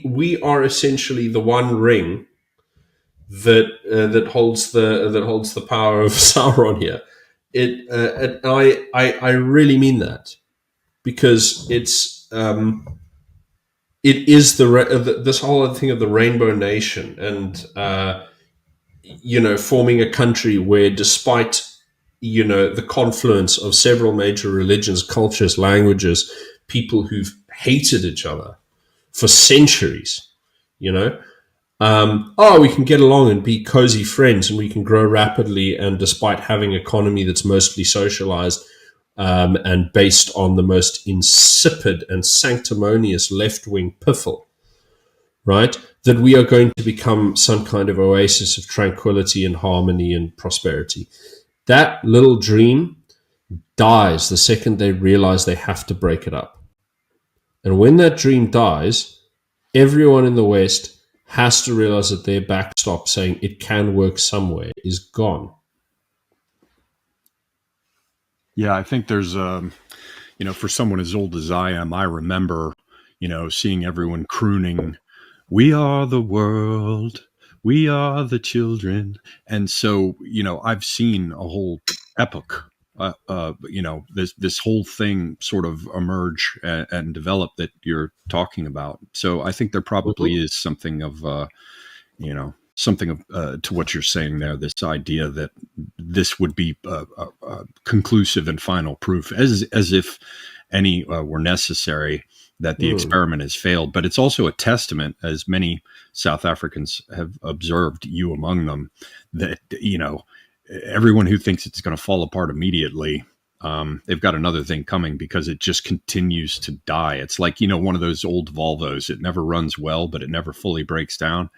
we are essentially the one ring that holds the power of Sauron here. I really mean that, because it is this whole other thing of the Rainbow Nation, and forming a country where, despite the confluence of several major religions, cultures, languages, people who've hated each other for centuries, we can get along and be cozy friends, and we can grow rapidly. And despite having an economy that's mostly socialized and based on the most insipid and sanctimonious left-wing piffle, right, that we are going to become some kind of oasis of tranquility and harmony and prosperity. That little dream dies the second they realize they have to break it up. And when that dream dies, everyone in the West has to realize that their backstop saying it can work somewhere is gone. Yeah, I think there's, for someone as old as I am, I remember, seeing everyone crooning, "We are the world, we are the children." And so, I've seen a whole epoch, this whole thing sort of emerge and develop that you're talking about. So I think there probably is something of, to what you're saying there, this idea that this would be conclusive and final proof, as if any were necessary, that the experiment has failed. But it's also a testament, as many South Africans have observed, you among them, that, everyone who thinks it's going to fall apart immediately, they've got another thing coming, because it just continues to die. It's like, one of those old Volvos. It never runs well, but it never fully breaks down.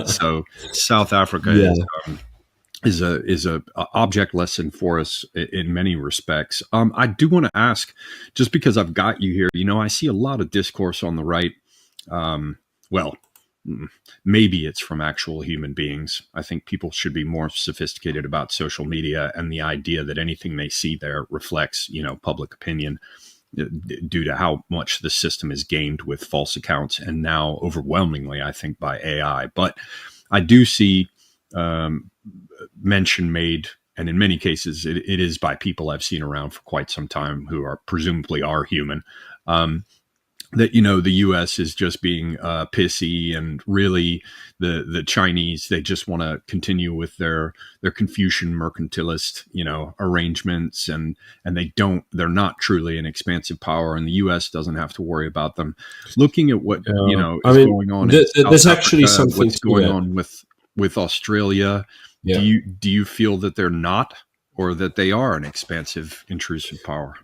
So South Africa is a object lesson for us in many respects. I do want to ask, just because I've got you here, I see a lot of discourse on the right. Maybe it's from actual human beings. I think people should be more sophisticated about social media and the idea that anything they see there reflects, public opinion, due to how much the system is gamed with false accounts, and now overwhelmingly, I think, by AI. But I do see mention made, and in many cases, it is by people I've seen around for quite some time who are presumably human, that, the U.S. is just being pissy, and really the Chinese, they just want to continue with their Confucian mercantilist, arrangements, and they're not truly an expansive power, and the U.S. doesn't have to worry about them. Looking at what, going on, there's actually something what's going on with Australia. Yeah. Do you feel that they're not, or that they are an expansive, intrusive power?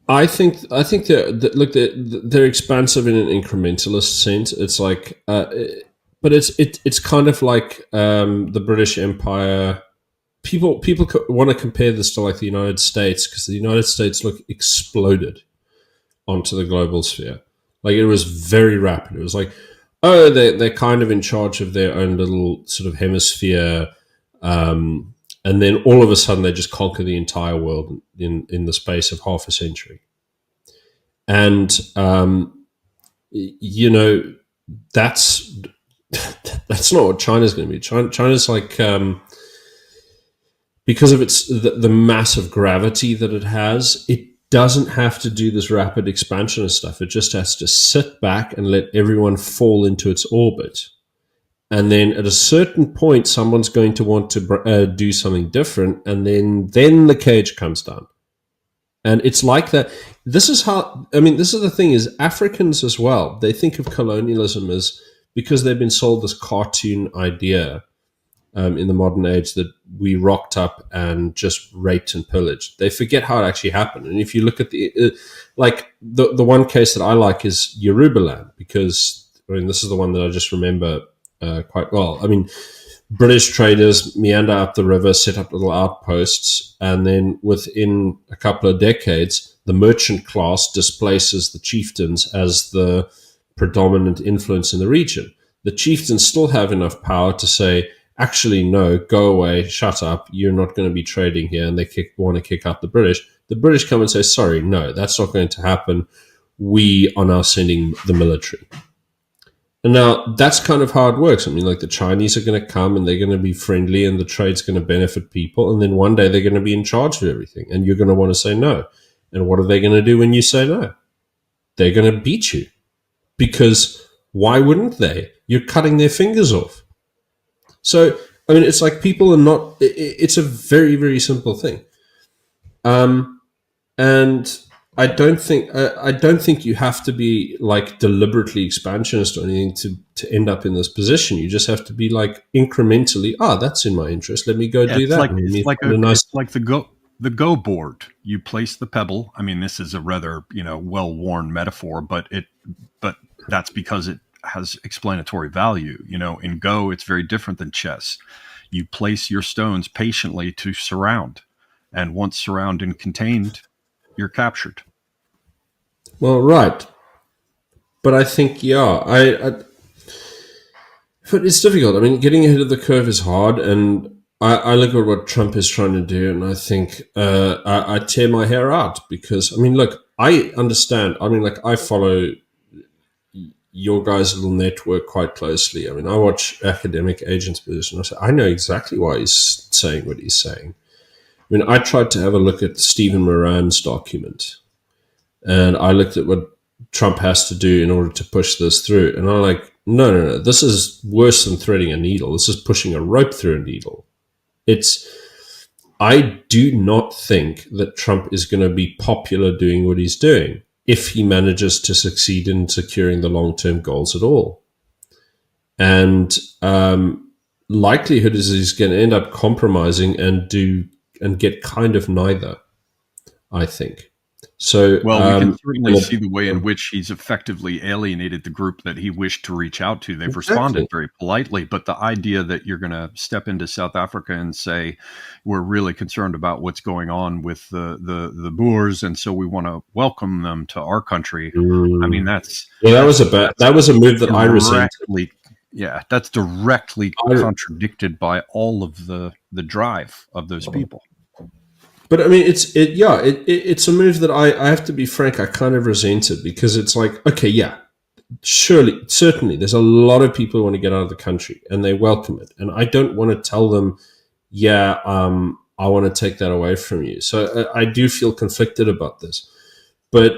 I think they're expansive in an incrementalist sense. It's like, but it's kind of like the British Empire. People want to compare this to like the United States, because the United States exploded onto the global sphere. Like, it was very rapid. It was like, oh, they're kind of in charge of their own little sort of hemisphere. And then all of a sudden they just conquer the entire world in the space of half a century. And, that's not what China's going to be. China's like, because of the massive gravity that it has, it doesn't have to do this rapid expansion of stuff. It just has to sit back and let everyone fall into its orbit. And then at a certain point, someone's going to want to do something different, and then the cage comes down. And it's like that. This is the thing, is Africans as well, they think of colonialism as, because they've been sold this cartoon idea in the modern age that we rocked up and just raped and pillaged. They forget how it actually happened. And if you look at the one case that I like is Yorubaland, because this is the one that I just remember quite well. British traders meander up the river, set up little outposts, and then within a couple of decades, the merchant class displaces the chieftains as the predominant influence in the region. The chieftains still have enough power to say, actually, no, go away, shut up, you're not going to be trading here, and they want to kick out the British. The British come and say, sorry, no, that's not going to happen. we are now sending the military. And now that's kind of how it works. I mean, like the Chinese are going to come and they're going to be friendly and the trade's going to benefit people. And then one day they're going to be in charge of everything and you're going to want to say no. And what are they going to do when you say no? They're going to beat you, because why wouldn't they? You're cutting their fingers off. So, I mean, it's like people are not, it's a very, very simple thing. And I don't think you have to be like deliberately expansionist or anything to end up in this position. You just have to be like incrementally, that's in my interest. Let me go do that. It's like the go board. You place the pebble. I mean, this is a rather, well-worn metaphor, but that's because it has explanatory value. In Go, it's very different than chess. You place your stones patiently to surround, and once surrounded and contained, you're captured. Well, right. But I think, but it's difficult. I mean, getting ahead of the curve is hard, and I look at what Trump is trying to do, and I think I tear my hair out because, I mean, look, I understand. I mean, like, I follow your guys' little network quite closely. I mean, I watch Academic Agents Position. I know exactly why he's saying what he's saying. I mean, I tried to have a look at Stephen Moran's document, and I looked at what Trump has to do in order to push this through. And I'm like, no. This is worse than threading a needle. This is pushing a rope through a needle. I do not think that Trump is going to be popular doing what he's doing if he manages to succeed in securing the long-term goals at all. And likelihood is he's going to end up compromising and get kind of neither, I think. So, well, we can certainly see the way in which he's effectively alienated the group that he wished to reach out to. They've responded very politely, but the idea that you're going to step into South Africa and say, we're really concerned about what's going on with the Boers, and so we want to welcome them to our country. I mean, that was a move that I resented. Yeah, that's directly contradicted by all of the drive of those people. But I mean, it's a move that I have to be frank, I kind of resented, because it's like, okay, yeah, certainly, there's a lot of people who want to get out of the country and they welcome it, and I don't want to tell them, I want to take that away from you. So I do feel conflicted about this. But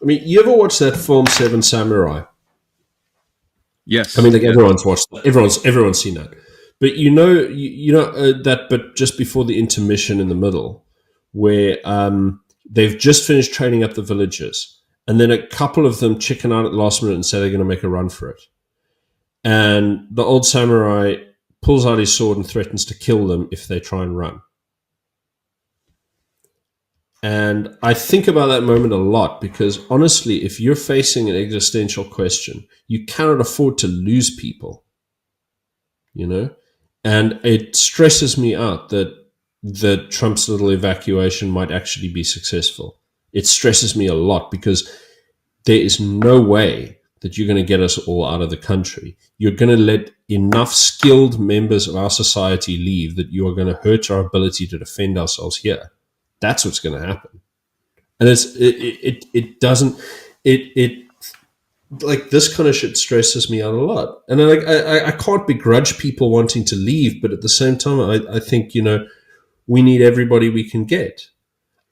I mean, you ever watch that film Seven Samurai? Yes. I mean, like everyone's watched that. Everyone's seen that. But you know that. But just before the intermission in the middle, where they've just finished training up the villagers, and then a couple of them chicken out at the last minute and say they're going to make a run for it, and the old samurai pulls out his sword and threatens to kill them if they try and run. And I think about that moment a lot, because honestly, if you're facing an existential question, you cannot afford to lose people, and it stresses me out that Trump's little evacuation might actually be successful. It stresses me a lot, because there is no way that you're going to get us all out of the country. You're going to let enough skilled members of our society leave that you are going to hurt our ability to defend ourselves here. That's what's going to happen. And like this kind of shit stresses me out a lot. And I can't begrudge people wanting to leave, but at the same time, I think, we need everybody we can get.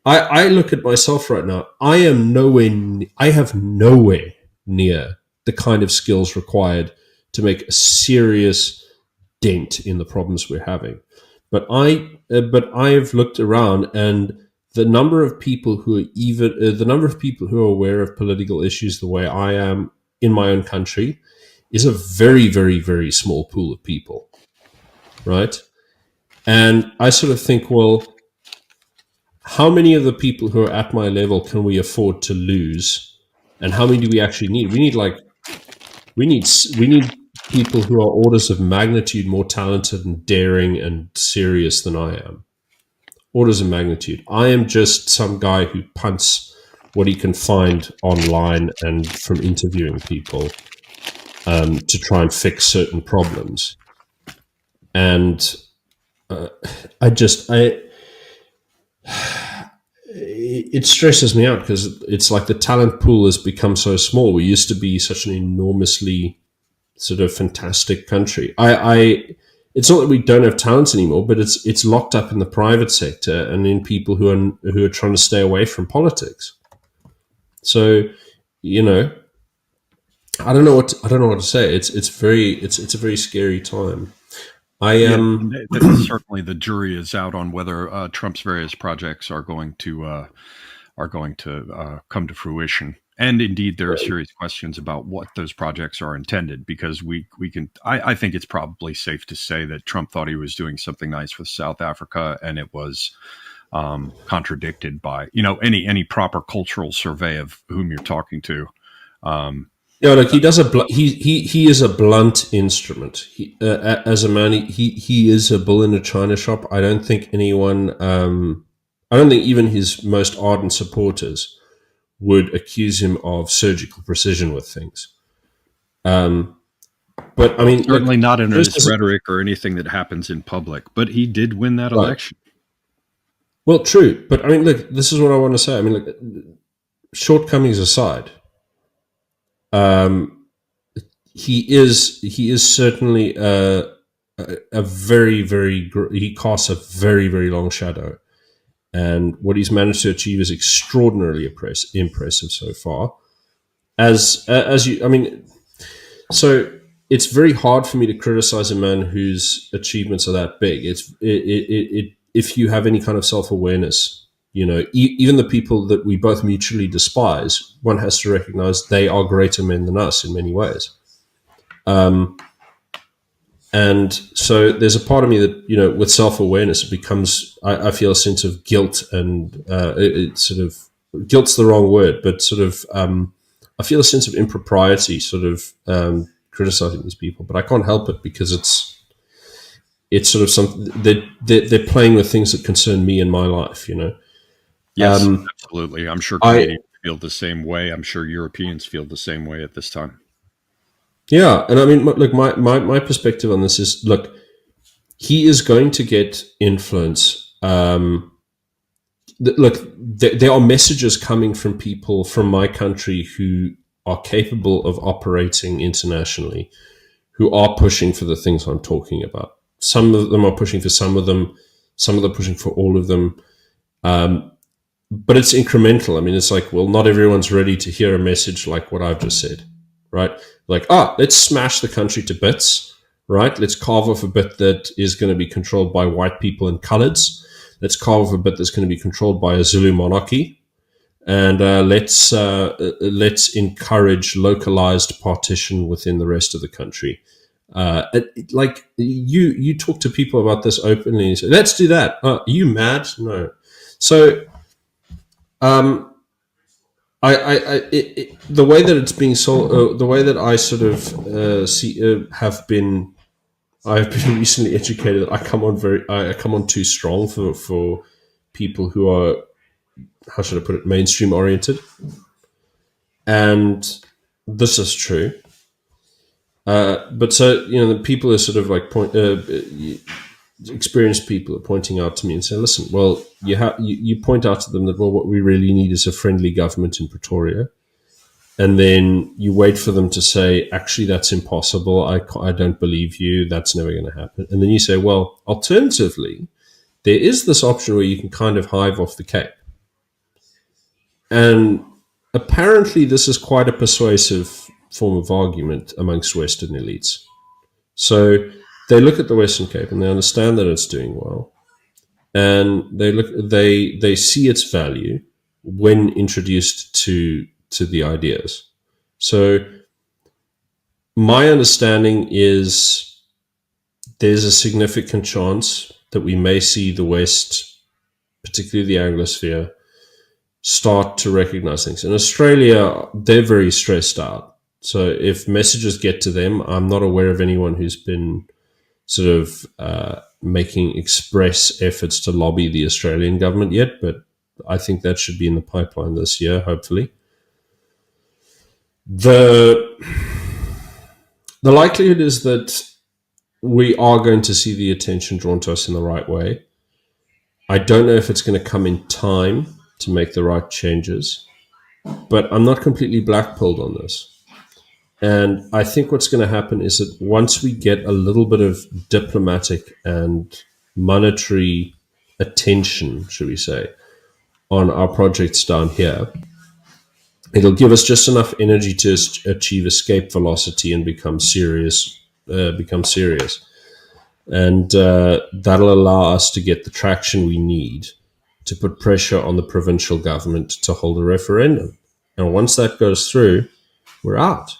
I look at myself right now. I have nowhere near the kind of skills required to make a serious dent in the problems we're having. But I've looked around, and the number of people who are aware of political issues the way I am in my own country is a very, very, very small pool of people, right? And I sort of think, well, how many of the people who are at my level can we afford to lose, and how many do we actually need? We need people who are orders of magnitude more talented and daring and serious than I am. Orders of magnitude. I am just some guy who punts what he can find online and from interviewing people to try and fix certain problems. And it stresses me out because it's like the talent pool has become so small. We used to be such an enormously sort of fantastic country. It's not that we don't have talents anymore, but it's locked up in the private sector and in people who are trying to stay away from politics. So, you know, I don't know what to say. It's a very scary time. I Yeah, am. certainly the jury is out on whether Trump's various projects are going to come to fruition. And indeed, there are serious questions about what those projects are intended, because we can. I think it's probably safe to say that Trump thought he was doing something nice with South Africa, and it was contradicted by any proper cultural survey of whom you're talking to. Yeah, look, he does he is a blunt instrument. As a man, he is a bull in a china shop. I don't think anyone, I don't think even his most ardent supporters would accuse him of surgical precision with things. But I mean, Certainly look, not in just his rhetoric or anything that happens in public, but he did win that right. election. Well, true, but I mean, look, this is what I want to say. I mean, look, shortcomings aside, um, he is certainly a he casts a very very long shadow, and what he's managed to achieve is extraordinarily impressive so far. As you, I mean, so it's very hard for me to criticize a man whose achievements are that big. If you have any kind of self awareness, even the people that we both mutually despise, one has to recognize they are greater men than us in many ways. And so there's a part of me that, with self-awareness, it becomes, I feel a sense of guilt, and it sort of, guilt's the wrong word, but sort of, I feel a sense of impropriety sort of criticizing these people, but I can't help it because it's sort of something they're playing with things that concern me in my life, Yes, absolutely. I'm sure Canadians feel the same way. I'm sure Europeans feel the same way at this time. Yeah, and I mean, look, my perspective on this is, look, he is going to get influence. Look, there are messages coming from people from my country who are capable of operating internationally, who are pushing for the things I'm talking about. Some of them are pushing for some of them are pushing for all of them. But it's incremental. I mean, it's like, well, not everyone's ready to hear a message like what I've just said, right? Like, let's smash the country to bits, right? Let's carve off a bit that is going to be controlled by white people and coloreds. Let's carve off a bit that's going to be controlled by a Zulu monarchy. And let's encourage localized partition within the rest of the country. Like you talk to people about this openly and you say, let's do that. Are you mad? No. So the way that it's being sold, the way that I sort of I've been recently educated. I come on too strong for people who are, how should I put it, mainstream oriented, and this is true. But so the people are sort of like experienced people are pointing out to me and say, listen, well, you point out to them that, well, what we really need is a friendly government in Pretoria. And then you wait for them to say, actually, that's impossible. I don't believe you. That's never going to happen. And then you say, well, alternatively, there is this option where you can kind of hive off the Cape. And apparently this is quite a persuasive form of argument amongst Western elites. So they look at the Western Cape and they understand that it's doing well, and they see its value when introduced to the ideas. So my understanding is there's a significant chance that we may see the West, particularly the Anglosphere, start to recognize things. In Australia, they're very stressed out. So if messages get to them, I'm not aware of anyone who's been sort of making express efforts to lobby the Australian government yet, but I think that should be in the pipeline this year, hopefully. The likelihood is that we are going to see the attention drawn to us in the right way. I don't know if it's going to come in time. to make the right changes. But I'm not completely blackpilled on this. And I think what's going to happen is that once we get a little bit of diplomatic and monetary attention, should we say, on our projects down here, it'll give us just enough energy to achieve escape velocity and become serious. And that'll allow us to get the traction we need to put pressure on the provincial government to hold a referendum. And once that goes through, we're out.